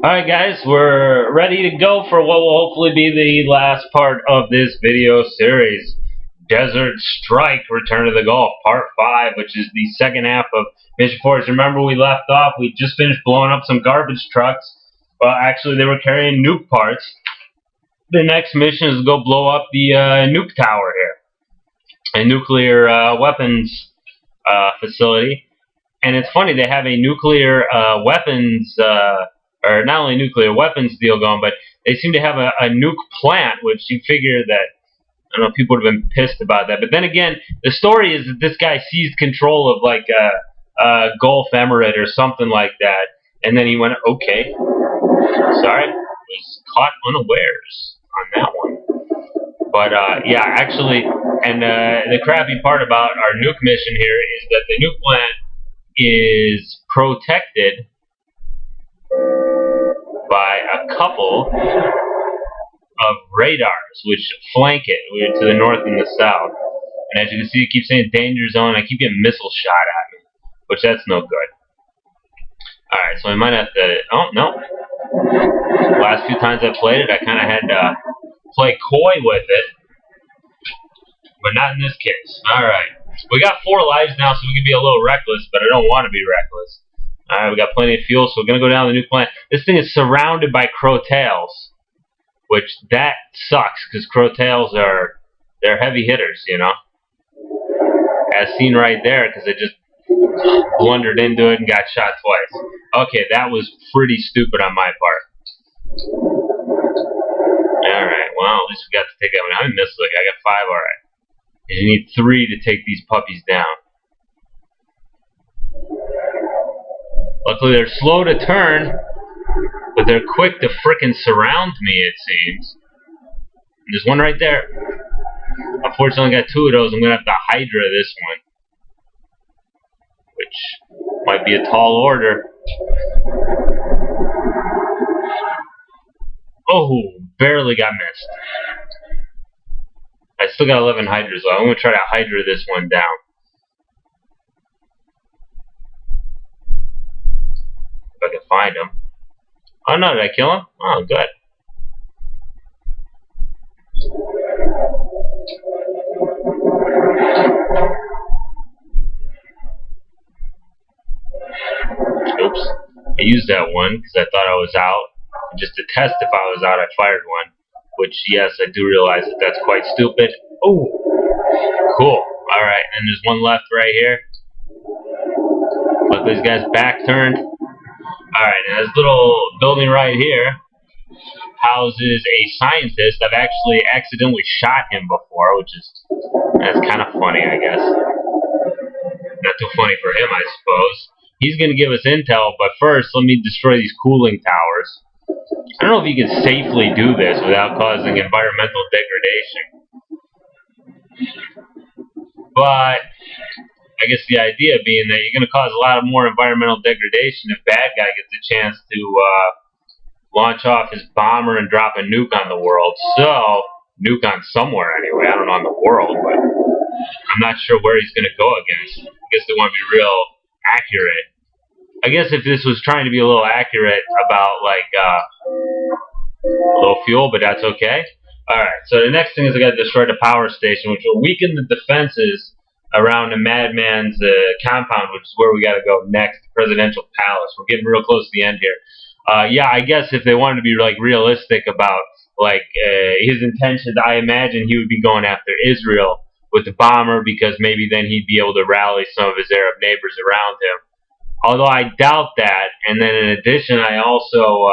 Alright guys, we're ready to go for what will hopefully be the last part of this video series. Desert Strike, Return to the Gulf, Part 5, which is the second half of Mission 4. As you remember, we left off, we just finished blowing up some garbage trucks. Well, actually they were carrying nuke parts. The next mission is to go blow up the nuke tower here. A nuclear weapons facility. And it's funny, they have a nuclear weapons or not only nuclear weapons deal going, but they seem to have a nuke plant, which you figure that, I don't know, people would have been pissed about that. But then again, the story is that this guy seized control of like a Gulf Emirate or something like that, and then he went, okay, sorry, was caught unawares on that one. But yeah, actually, and the crappy part about our nuke mission here is that the nuke plant is protected by a couple of radars which flank it. We're to the north and the south. And as you can see, it keeps saying danger zone. I keep getting missiles shot at me, which that's no good. Alright, so we might have to... Oh, no. Last few times I played it, I kind of had to play coy with it. But not in this case. Alright. We got 4 lives now, so we can be a little reckless, but I don't want to be reckless. Alright, we got plenty of fuel, so we're going to go down to the nuke plant. This thing is surrounded by crowtails, which that sucks, because crowtails they're heavy hitters, you know? As seen right there, because it just blundered into it and got shot twice. Okay, that was pretty stupid on my part. Alright, well, at least we got to take that one. I missed it. I got 5 alright. You need 3 to take these puppies down. Luckily, they're slow to turn, but they're quick to frickin' surround me, it seems. And there's one right there. Unfortunately, I got 2 of those. I'm going to have to Hydra this one, which might be a tall order. Oh, barely got missed. I still got 11 Hydras left. I'm going to try to Hydra this one down. If I can find him. Oh no, did I kill him? Oh, good. Oops. I used that one because I thought I was out. And just to test if I was out, I fired one. Which, yes, I do realize that that's quite stupid. Oh, cool. Alright, and there's one left right here. Luckily, this guy's back turned. Alright, and this little building right here houses a scientist. I've actually accidentally shot him before, which is, that's kind of funny, I guess. Not too funny for him, I suppose. He's going to give us intel, but first, let me destroy these cooling towers. I don't know if you can safely do this without causing environmental degradation. But I guess the idea being that you're going to cause a lot more environmental degradation if bad guy gets a chance to launch off his bomber and drop a nuke on the world. So, nuke on somewhere anyway. I don't know on the world, but I'm not sure where he's going to go against. I guess they want to be real accurate. I guess if this was trying to be a little accurate about, like, a little fuel, but that's okay. Alright, so the next thing is I got to destroy the power station, which will weaken the defenses around the Madman's compound, which is where we got to go next, the Presidential Palace. We're getting real close to the end here. Yeah, I guess if they wanted to be, like, realistic about, like, his intentions, I imagine he would be going after Israel with the bomber, because maybe then he'd be able to rally some of his Arab neighbors around him. Although I doubt that, and then in addition, I also,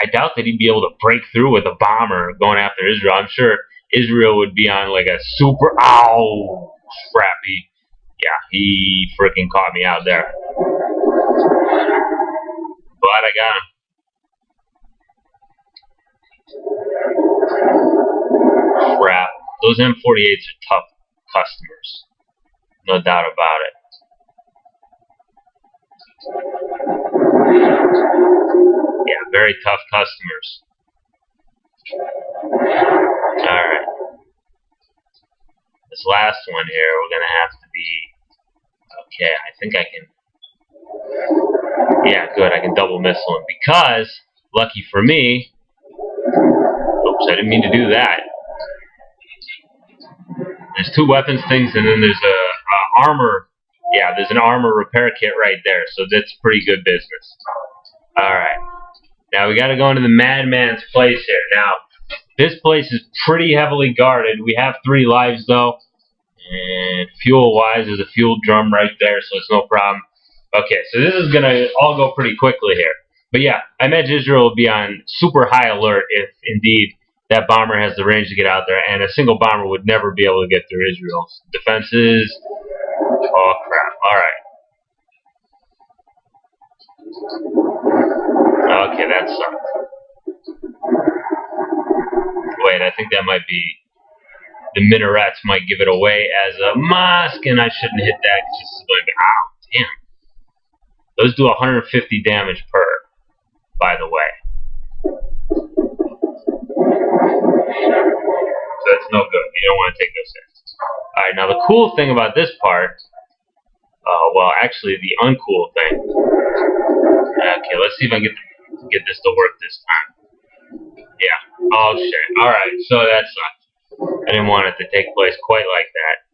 I doubt that he'd be able to break through with a bomber going after Israel. I'm sure Israel would be on like a super, ow, crappy. Yeah, he freaking caught me out there. But I got him. Crap. Those M48s are tough customers. No doubt about it. Yeah, very tough customers. Alright. This last one here, we're going to have to be... Okay, I think I can... Yeah, good. I can double missile him because, lucky for me. Oops, I didn't mean to do that. There's two weapons things, and then there's a armor. Yeah, there's an armor repair kit right there, so that's pretty good business. All right. Now we got to go into the Madman's place here. Now, this place is pretty heavily guarded. We have 3 lives though, and fuel-wise, there's a fuel drum right there, so it's no problem. Okay, so this is gonna all go pretty quickly here. But yeah, I imagine Israel will be on super high alert if indeed that bomber has the range to get out there, and a single bomber would never be able to get through Israel's defenses. Oh crap! All right. Okay, that sucked. Wait, I think that might be the minarets might give it away as a mosque, and I shouldn't hit that because it's civilian. Ow, damn. Those do 150 damage per, by the way. So that's no good. You don't want to take those hits. Alright, now the cool thing about this part, well, actually the uncool thing. Okay, let's see if I can get this to work this time. Yeah. Oh, shit. Alright, so that sucked. I didn't want it to take place quite like that.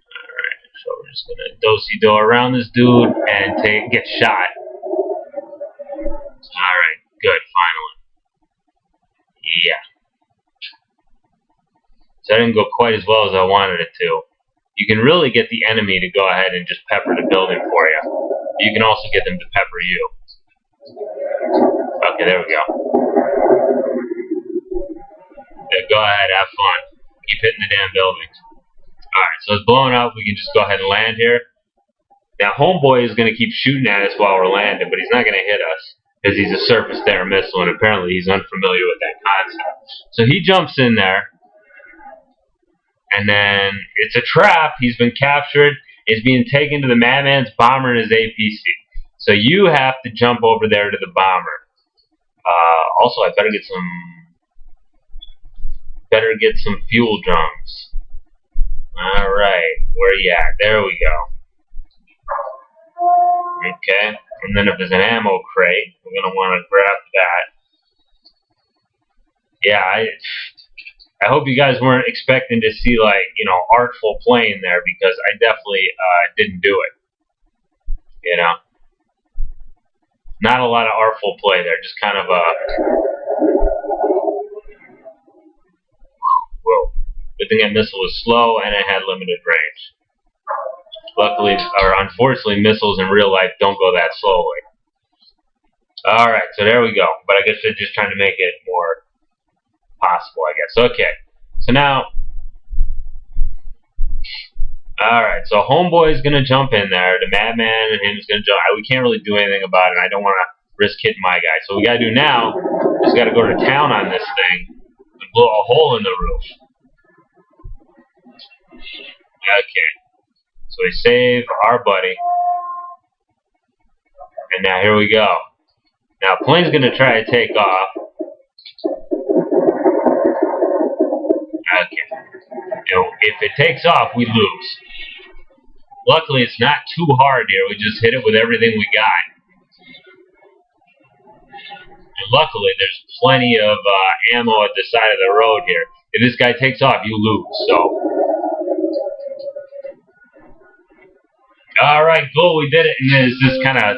Alright, so we're just going to do-si-do around this dude and get shot. Alright, good, finally. Yeah. So that didn't go quite as well as I wanted it to. You can really get the enemy to go ahead and just pepper the building for you. You can also get them to pepper you. Okay, there we go. Yeah, go ahead, have fun. Keep hitting the damn buildings. Alright, so it's blowing up. We can just go ahead and land here. Now, Homeboy is going to keep shooting at us while we're landing, but he's not going to hit us because he's a surface-to-air missile, and apparently he's unfamiliar with that concept. So he jumps in there. And then it's a trap. He's been captured. He's being taken to the Madman's bomber in his APC. So you have to jump over there to the bomber. Also, I better get some fuel drums. All right, where you at? There we go. Okay, and then if there's an ammo crate, we're gonna want to grab that. Yeah, I hope you guys weren't expecting to see, like, you know, artful playing there, because I definitely didn't do it. You know? Not a lot of artful play there, just kind of whoa. Good thing that missile was slow and it had limited range. Luckily, or unfortunately, missiles in real life don't go that slowly. Alright, so there we go. But I guess they're just trying to make it more possible, I guess. Okay, so now, alright, so Homeboy is going to jump in there. The Madman and him is going to jump. We can't really do anything about it. I don't want to risk hitting my guy. So what we got to do now is got to go to town on this thing and blow a hole in the roof. Okay, so we save our buddy. And now here we go. Now, plane's going to try to take off. Okay. You know, if it takes off, we lose. Luckily, it's not too hard here. We just hit it with everything we got. And luckily, there's plenty of ammo at the side of the road here. If this guy takes off, you lose. So, all right, cool. We did it. And there's this kind of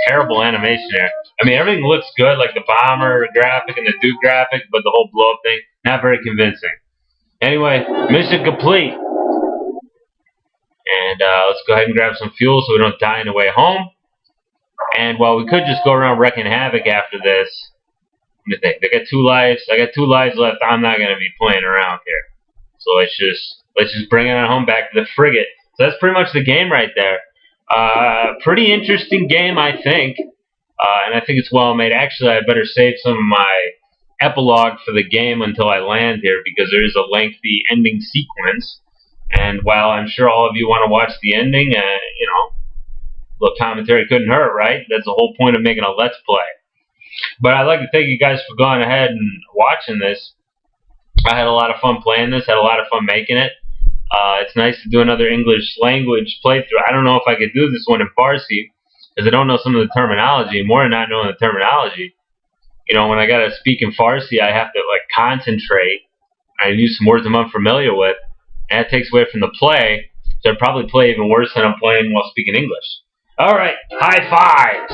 terrible animation there. I mean, everything looks good, like the bomber graphic and the Duke graphic, but the whole blow-up thing, not very convincing. Anyway, mission complete. And let's go ahead and grab some fuel so we don't die on the way home. And while we could just go around wrecking havoc after this, let me think. They got 2 lives. I got 2 lives left. I'm not going to be playing around here. So let's just bring it on home back to the frigate. So that's pretty much the game right there. Pretty interesting game, I think. And I think it's well made. Actually, I better save some of my epilogue for the game until I land here, because there is a lengthy ending sequence. And while I'm sure all of you want to watch the ending, you know, a little commentary couldn't hurt, right? That's the whole point of making a Let's Play. But I'd like to thank you guys for going ahead and watching this. I had a lot of fun playing this, had a lot of fun making it. It's nice to do another English language playthrough. I don't know if I could do this one in Farsi, because I don't know some of the terminology. More than not knowing the terminology, you know, when I gotta speak in Farsi, I have to like concentrate. I use some words I'm unfamiliar with, and that takes away from the play. So I'd probably play even worse than I'm playing while speaking English. All right, high fives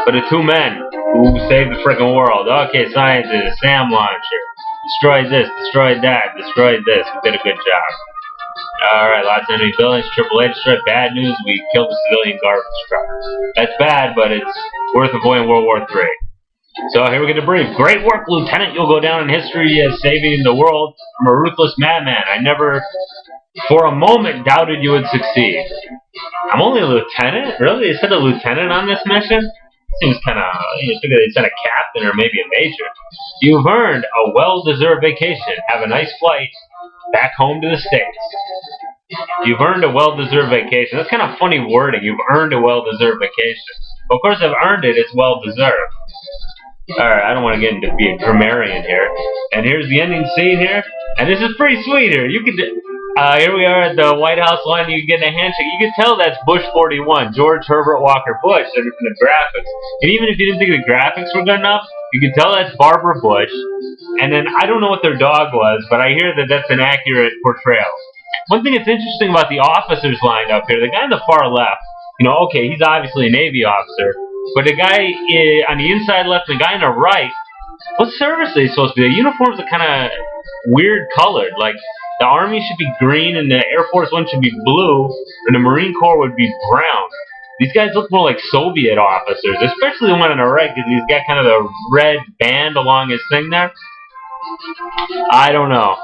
for the two men who saved the freaking world. Okay, scientists, SAM launcher, destroyed this, destroyed that, destroyed this. We did a good job. Alright, lots of enemy buildings, AAA destroyed. Bad news, we killed a civilian garbage truck. That's bad, but it's worth avoiding World War III. So here we get a brief. Great work, Lieutenant. You'll go down in history as saving the world from a ruthless madman. I never, for a moment, doubted you would succeed. I'm only a lieutenant? Really? They said a lieutenant on this mission? Seems kind of, you figure they sent a captain or maybe a major. You've earned a well-deserved vacation. Have a nice flight back home to the States. You've earned a well-deserved vacation. That's kind of funny wording. You've earned a well-deserved vacation. Of course, I've earned it. It's well-deserved. Alright, I don't want to get into be a grammarian here. And here's the ending scene here. And this is pretty sweet here. You can, here we are at the White House line. You can get a handshake. You can tell that's Bush 41, George Herbert Walker Bush, from the graphics. And even if you didn't think the graphics were good enough, you can tell that's Barbara Bush. And then I don't know what their dog was, but I hear that that's an accurate portrayal. One thing that's interesting about the officers lined up here, the guy on the far left, you know, okay, he's obviously a Navy officer, but the guy on the inside left and the guy on the right, what service are they supposed to be? The uniforms are kind of weird colored. Like, the Army should be green and the Air Force One should be blue, and the Marine Corps would be brown. These guys look more like Soviet officers, especially the one on the right, because he's got kind of the red band along his thing there. I don't know.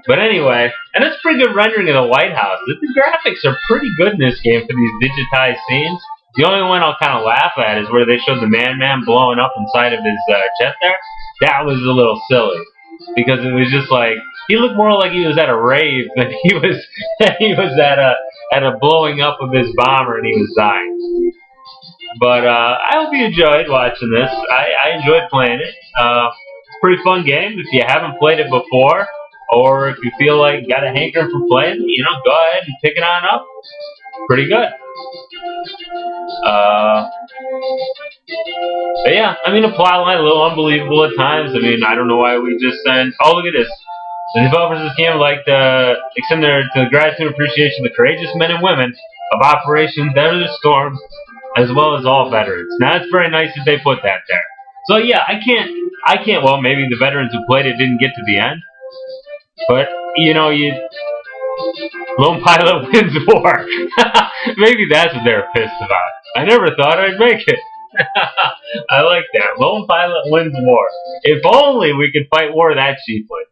But anyway, and that's a pretty good rendering of the White House. The graphics are pretty good in this game for these digitized scenes. The only one I'll kind of laugh at is where they showed the Madman blowing up inside of his jet there. That was a little silly. Because it was just like, he looked more like he was at a rave than he was at a blowing up of his bomber and he was dying. But I hope you enjoyed watching this. I enjoyed playing it. It's a pretty fun game. If you haven't played it before, or if you feel like you got a hankering for playing, you know, go ahead and pick it on up. Pretty good. But yeah, I mean, the plot line a little unbelievable at times. I mean, I don't know why we just send. Oh, look at this. The developers of this game would like to extend their gratitude and appreciation to the courageous men and women of Operation Desert Storm, as well as all veterans. Now, it's very nice that they put that there. So yeah, I can't. Well, maybe the veterans who played it didn't get to the end, but you know, Lone Pilot wins war. Maybe that's what they're pissed about. I never thought I'd make it. I like that. Lone Pilot wins war. If only we could fight war that cheaply.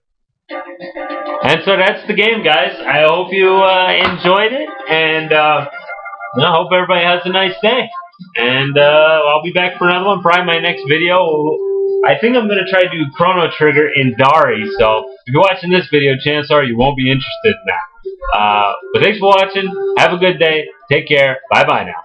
And so that's the game, guys. I hope you enjoyed it, and I hope everybody has a nice day. And I'll be back for another one. Probably my next video. I think I'm going to try to do Chrono Trigger in Dari. So if you're watching this video, chances are you won't be interested in that. But thanks for watching. Have a good day. Take care. Bye-bye now.